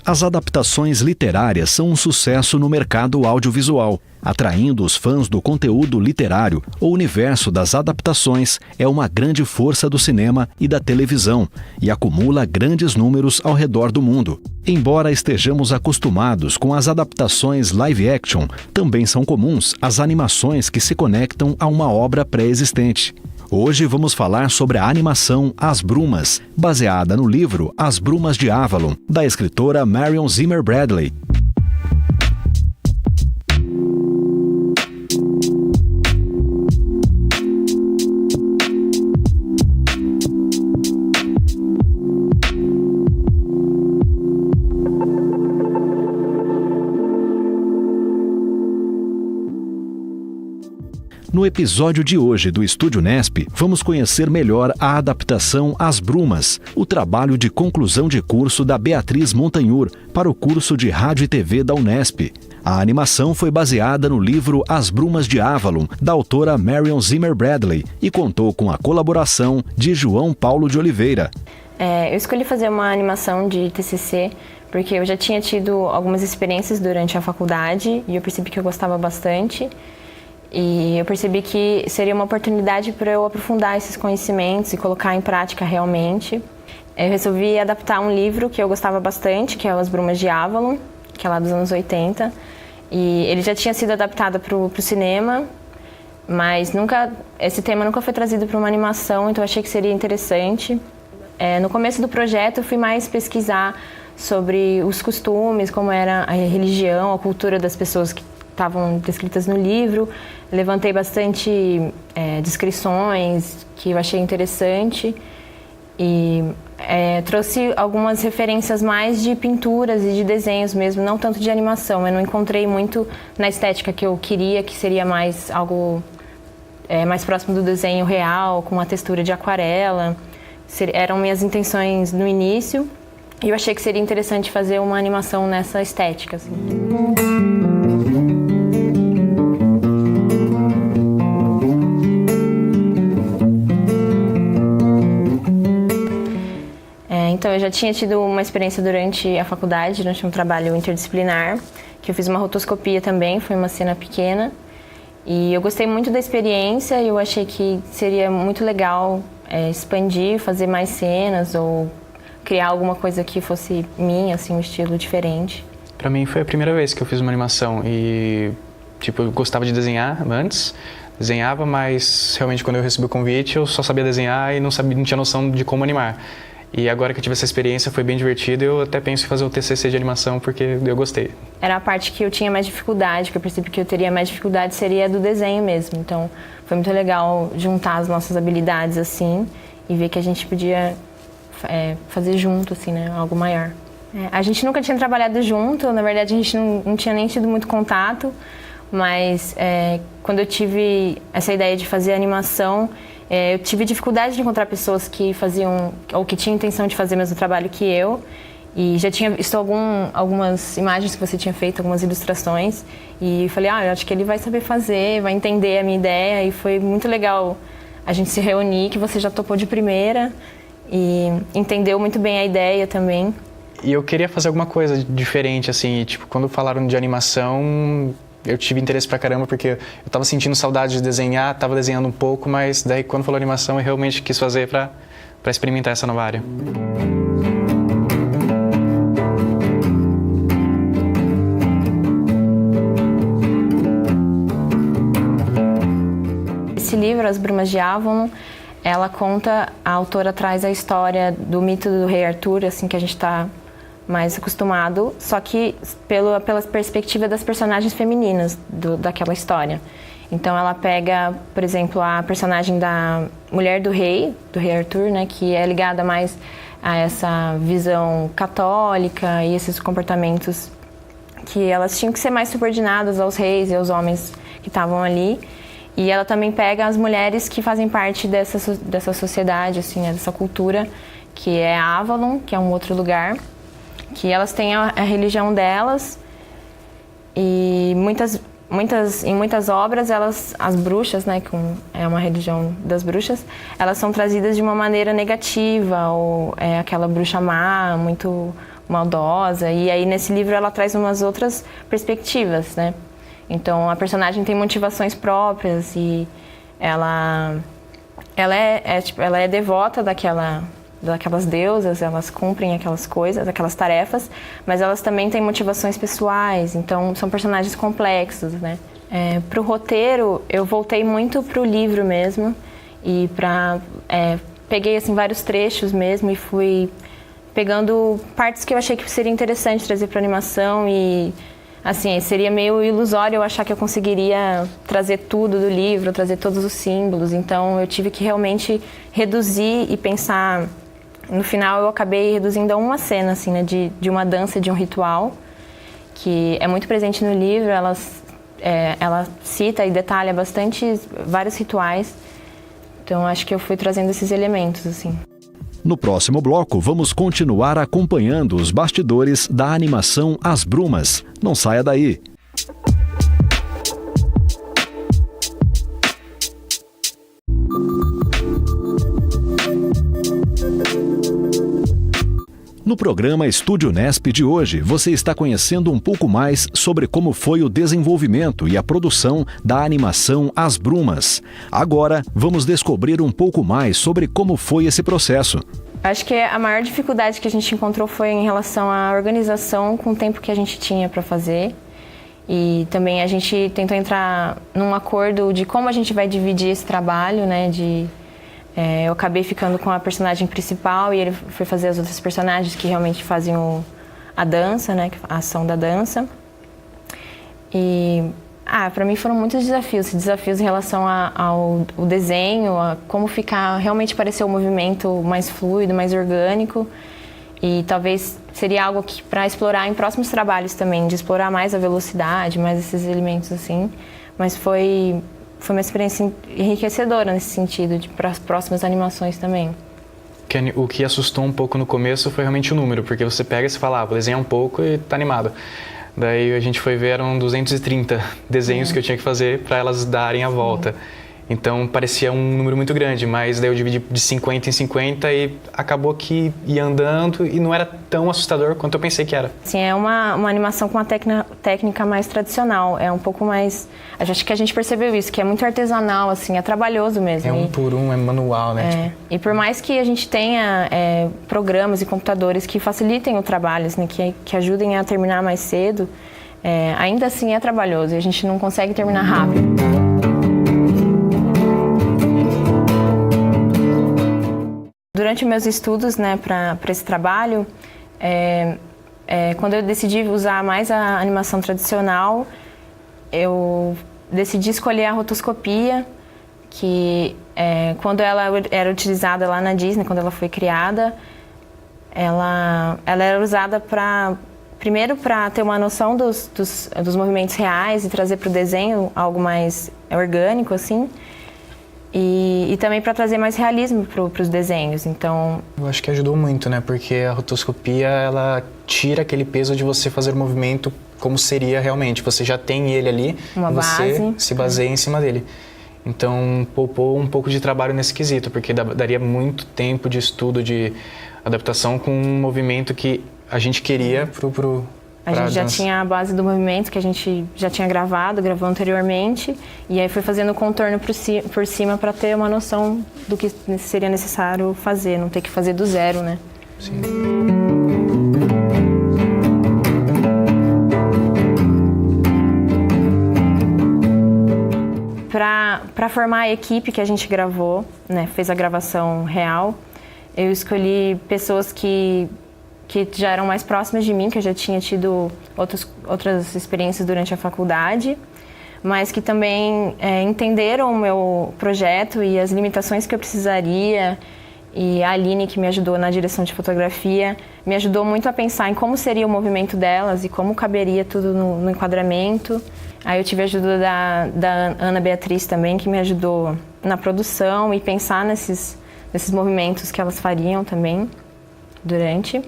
As adaptações literárias são um sucesso no mercado audiovisual. Atraindo os fãs do conteúdo literário, o universo das adaptações é uma grande força do cinema e da televisão e acumula grandes números ao redor do mundo. Embora estejamos acostumados com as adaptações live action, também são comuns as animações que se conectam a uma obra pré-existente. Hoje vamos falar sobre a animação As Brumas, baseada no livro As Brumas de Avalon, da escritora Marion Zimmer Bradley. No episódio de hoje do Estúdio Nesp, vamos conhecer melhor a adaptação As Brumas, o trabalho de conclusão de curso da Beatriz Montanhur para o curso de Rádio e TV da Unesp. A animação foi baseada no livro As Brumas de Avalon, da autora Marion Zimmer Bradley, e contou com a colaboração de João Paulo de Oliveira. Eu escolhi fazer uma animação de TCC porque eu já tinha tido algumas experiências durante a faculdade e eu percebi que eu gostava bastante. E eu percebi que seria uma oportunidade para eu aprofundar esses conhecimentos e colocar em prática realmente. Eu resolvi adaptar um livro que eu gostava bastante, que é As Brumas de Avalon, que é lá dos anos 80. E ele já tinha sido adaptado para o cinema, mas esse tema nunca foi trazido para uma animação, então eu achei que seria interessante. No começo do projeto eu fui mais pesquisar sobre os costumes, como era a religião, a cultura das pessoas que estavam descritas no livro. Levantei bastante descrições que eu achei interessante e trouxe algumas referências mais de pinturas e de desenhos mesmo, não tanto de animação. Eu não encontrei muito na estética que eu queria, que seria mais algo mais próximo do desenho real, com uma textura de aquarela. Eram minhas intenções no início e eu achei que seria interessante fazer uma animação nessa estética, assim. Então, eu já tinha tido uma experiência durante a faculdade, durante um trabalho interdisciplinar, que eu fiz uma rotoscopia também, foi uma cena pequena. E eu gostei muito da experiência e eu achei que seria muito legal expandir, fazer mais cenas ou criar alguma coisa que fosse minha, assim, um estilo diferente. Pra mim foi a primeira vez que eu fiz uma animação e, eu gostava de desenhar antes, desenhava, mas realmente quando eu recebi o convite eu só sabia desenhar e não tinha noção de como animar. E agora que eu tive essa experiência foi bem divertido, eu até penso em fazer o TCC de animação porque eu gostei. Era a parte que eu tinha mais dificuldade, que eu percebi que eu teria mais dificuldade seria do desenho mesmo. Então foi muito legal juntar as nossas habilidades assim e ver que a gente podia fazer junto, assim, né, algo maior. A gente nunca tinha trabalhado junto, na verdade a gente não tinha nem tido muito contato, mas quando eu tive essa ideia de fazer animação, eu tive dificuldade de encontrar pessoas que faziam, ou que tinham intenção de fazer o mesmo trabalho que eu. E já tinha visto algumas imagens que você tinha feito, algumas ilustrações. E falei, eu acho que ele vai saber fazer, vai entender a minha ideia. E foi muito legal a gente se reunir, que você já topou de primeira. E entendeu muito bem a ideia também. E eu queria fazer alguma coisa diferente, assim. Quando falaram de animação, eu tive interesse pra caramba, porque eu tava sentindo saudade de desenhar, tava desenhando um pouco, mas daí quando falou animação eu realmente quis fazer pra experimentar essa nova área. Esse livro, As Brumas de Avalon, ela conta, a autora traz a história do mito do rei Arthur, assim, que a gente tá mais acostumado, só que pela perspectiva das personagens femininas daquela história. Então ela pega, por exemplo, a personagem da mulher do rei Arthur, né, que é ligada mais a essa visão católica e esses comportamentos que elas tinham que ser mais subordinadas aos reis e aos homens que estavam ali. E ela também pega as mulheres que fazem parte dessa sociedade, assim, né, dessa cultura, que é Avalon, que é um outro lugar, que elas têm a religião delas e em muitas obras as bruxas, né, é uma religião das bruxas, elas são trazidas de uma maneira negativa, ou é aquela bruxa má, muito maldosa. E aí nesse livro ela traz umas outras perspectivas, né? Então a personagem tem motivações próprias e ela é devota daquelas deusas, elas cumprem aquelas coisas, aquelas tarefas, mas elas também têm motivações pessoais, então são personagens complexos, né? Pro roteiro, eu voltei muito pro livro mesmo e peguei assim vários trechos mesmo e fui pegando partes que eu achei que seria interessante trazer para animação e assim, seria meio ilusório eu achar que eu conseguiria trazer tudo do livro, trazer todos os símbolos, então eu tive que realmente reduzir e pensar. No final eu acabei reduzindo a uma cena assim, né, de uma dança, de um ritual, que é muito presente no livro, ela cita e detalha bastante vários rituais, então acho que eu fui trazendo esses elementos, assim. No próximo bloco, vamos continuar acompanhando os bastidores da animação As Brumas. Não saia daí! No programa Estúdio Nesp de hoje, você está conhecendo um pouco mais sobre como foi o desenvolvimento e a produção da animação As Brumas. Agora, vamos descobrir um pouco mais sobre como foi esse processo. Acho que a maior dificuldade que a gente encontrou foi em relação à organização com o tempo que a gente tinha para fazer. E também a gente tentou entrar num acordo de como a gente vai dividir esse trabalho, né, eu acabei ficando com a personagem principal e ele foi fazer as outras personagens que realmente fazem a dança, né, a ação da dança. E para mim foram muitos desafios em relação ao desenho, a como realmente parecer o movimento mais fluido, mais orgânico. E talvez seria algo que para explorar em próximos trabalhos também, de explorar mais a velocidade, mais esses elementos assim. Mas foi uma experiência enriquecedora nesse sentido, para as próximas animações também. O que assustou um pouco no começo foi realmente o número, porque você pega e você fala, vou desenhar um pouco e tá animado. Daí a gente foi ver, eram 230 desenhos que eu tinha que fazer para elas darem a volta. Então parecia um número muito grande, mas daí eu dividi de 50 em 50 e acabou que ia andando e não era tão assustador quanto eu pensei que era. Sim, é uma animação com uma técnica mais tradicional, é um pouco mais... Acho que a gente percebeu isso, que é muito artesanal, assim, é trabalhoso mesmo. É por um, é manual, né? E por mais que a gente tenha programas e computadores que facilitem o trabalho, assim, que ajudem a terminar mais cedo, ainda assim é trabalhoso e a gente não consegue terminar rápido. Durante meus estudos, né, para esse trabalho, quando eu decidi usar mais a animação tradicional, eu decidi escolher a rotoscopia, que quando ela era utilizada lá na Disney, quando ela foi criada, ela era usada primeiro para ter uma noção dos movimentos reais e trazer para o desenho algo mais orgânico, assim. E também para trazer mais realismo para os desenhos, então... Eu acho que ajudou muito, né? Porque a rotoscopia, ela tira aquele peso de você fazer o movimento como seria realmente. Você já tem ele ali e você se baseia em cima dele. Então, poupou um pouco de trabalho nesse quesito, porque daria muito tempo de estudo, de adaptação com um movimento que a gente queria A gente já tinha a base do movimento que a gente já tinha gravou anteriormente, e aí foi fazendo o contorno por cima para ter uma noção do que seria necessário fazer, não ter que fazer do zero, né? Sim. Para formar a equipe que a gente gravou, né, fez a gravação real, eu escolhi pessoas que já eram mais próximas de mim, que eu já tinha tido outras experiências durante a faculdade, mas que também entenderam o meu projeto e as limitações que eu precisaria. E a Aline, que me ajudou na direção de fotografia, me ajudou muito a pensar em como seria o movimento delas e como caberia tudo no enquadramento. Aí eu tive a ajuda da Ana Beatriz também, que me ajudou na produção e pensar nesses movimentos que elas fariam também durante.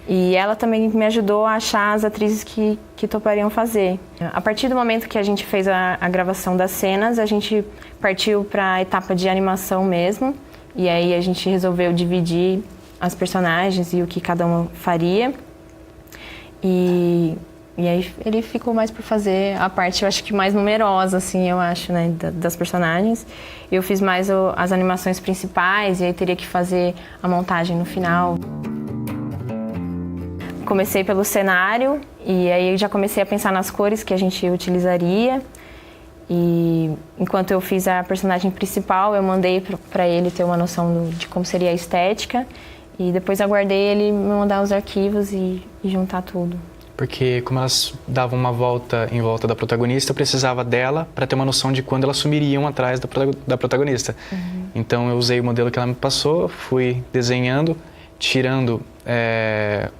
E ela também me ajudou a achar as atrizes que topariam fazer. A partir do momento que a gente fez a gravação das cenas, a gente partiu para a etapa de animação mesmo. E aí a gente resolveu dividir as personagens e o que cada uma faria. E aí ele ficou mais por fazer a parte, eu acho que mais numerosa, assim, eu acho, né, das personagens. Eu fiz mais as animações principais e aí teria que fazer a montagem no final. Comecei pelo cenário e aí eu já comecei a pensar nas cores que a gente utilizaria. E enquanto eu fiz a personagem principal, eu mandei para ele ter uma noção de como seria a estética. E depois aguardei ele me mandar os arquivos e juntar tudo. Porque como elas davam uma volta em volta da protagonista, eu precisava dela para ter uma noção de quando elas sumiriam atrás da protagonista. Então eu usei o modelo que ela me passou, fui desenhando, tirando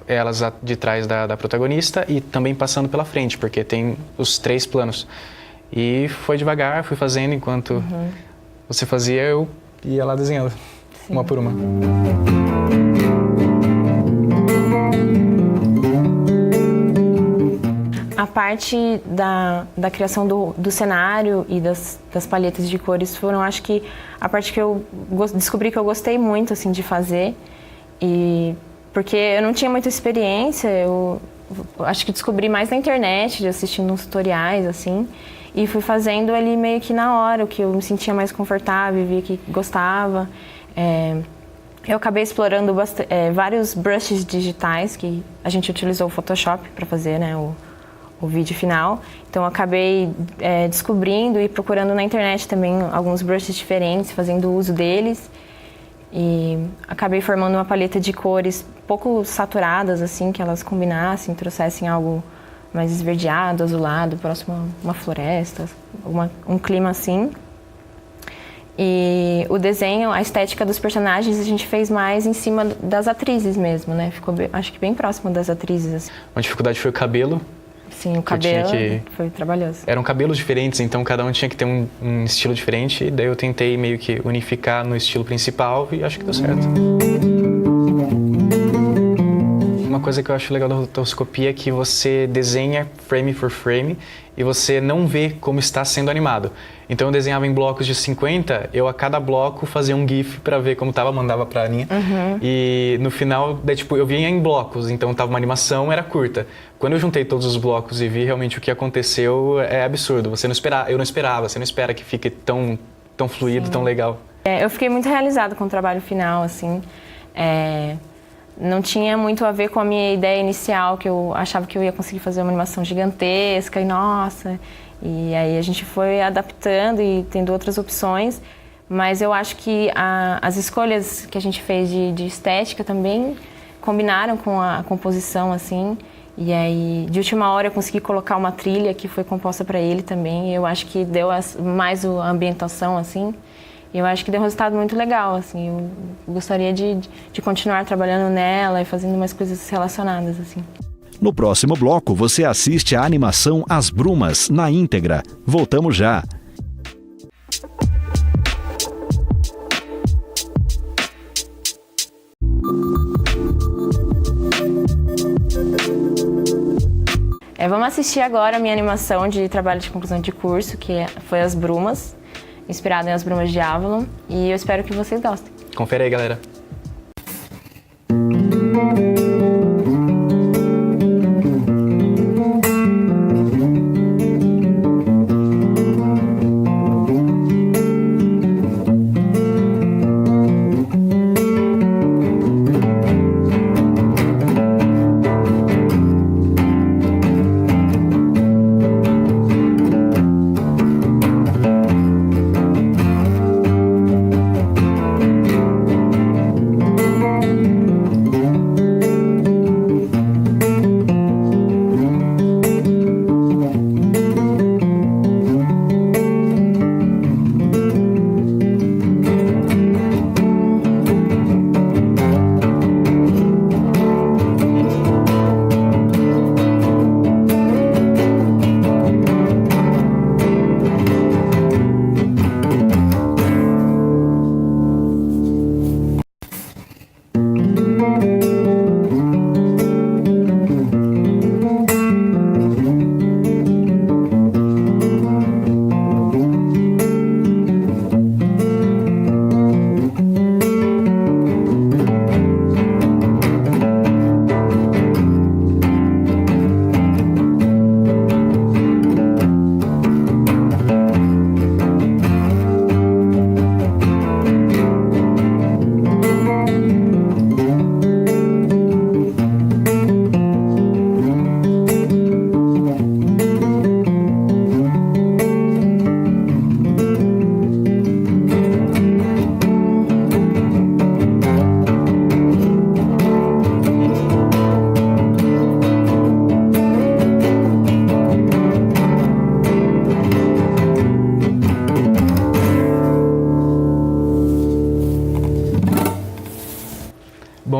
elas de trás da protagonista e também passando pela frente, porque tem os 3 planos. E foi devagar, fui fazendo enquanto você fazia, eu ia lá desenhando, uma por uma. A parte da criação do cenário e das palhetas de cores foram, acho que, a parte que eu descobri que eu gostei muito, assim, de fazer. E porque eu não tinha muita experiência, eu acho que descobri mais na internet, assistindo uns tutoriais, assim. E fui fazendo ali meio que na hora, o que eu me sentia mais confortável, via que gostava. Eu acabei explorando vários brushes digitais, que a gente utilizou o Photoshop para fazer, né, o vídeo final. Então eu acabei descobrindo e procurando na internet também alguns brushes diferentes, fazendo uso deles. E acabei formando uma paleta de cores pouco saturadas, assim, que elas combinassem, trouxessem algo mais esverdeado, azulado, próximo a uma floresta, um clima assim. E o desenho, a estética dos personagens, a gente fez mais em cima das atrizes mesmo, né? Ficou, acho que bem próximo das atrizes. Assim. Uma dificuldade foi o cabelo. Sim, o cabelo foi trabalhoso. Eram cabelos diferentes, então cada um tinha que ter um estilo diferente. E daí eu tentei meio que unificar no estilo principal e acho que deu certo. Uma coisa que eu acho legal da rotoscopia é que você desenha frame por frame e você não vê como está sendo animado. Então eu desenhava em blocos de 50, eu a cada bloco fazia um GIF para ver como estava, mandava para a Aninha. E no final, daí, tipo, eu vinha em blocos, então tava uma animação, era curta. Quando eu juntei todos os blocos e vi realmente o que aconteceu, é absurdo. Eu não esperava, você não espera que fique tão fluido, sim, tão legal. Eu fiquei muito realizada com o trabalho final, assim. Não tinha muito a ver com a minha ideia inicial, que eu achava que eu ia conseguir fazer uma animação gigantesca e nossa. E aí a gente foi adaptando e tendo outras opções, mas eu acho que as escolhas que a gente fez de estética também combinaram com a composição, assim. E aí, de última hora, eu consegui colocar uma trilha que foi composta para ele também. E eu acho que deu mais a ambientação, assim. E eu acho que deu um resultado muito legal, assim. Eu gostaria de continuar trabalhando nela e fazendo mais coisas relacionadas, assim. No próximo bloco, você assiste a animação As Brumas, na íntegra. Voltamos já. Vamos assistir agora a minha animação de trabalho de conclusão de curso, que foi As Brumas, inspirada em As Brumas de Avalon. E eu espero que vocês gostem. Confere aí, galera.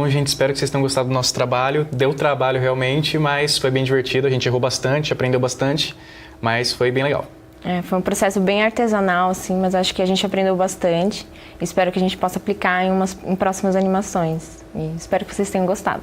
Bom, gente, espero que vocês tenham gostado do nosso trabalho. Deu trabalho realmente, mas foi bem divertido. A gente errou bastante, aprendeu bastante, mas foi bem legal. Foi um processo bem artesanal, assim, mas acho que a gente aprendeu bastante. Espero que a gente possa aplicar em próximas animações. E espero que vocês tenham gostado.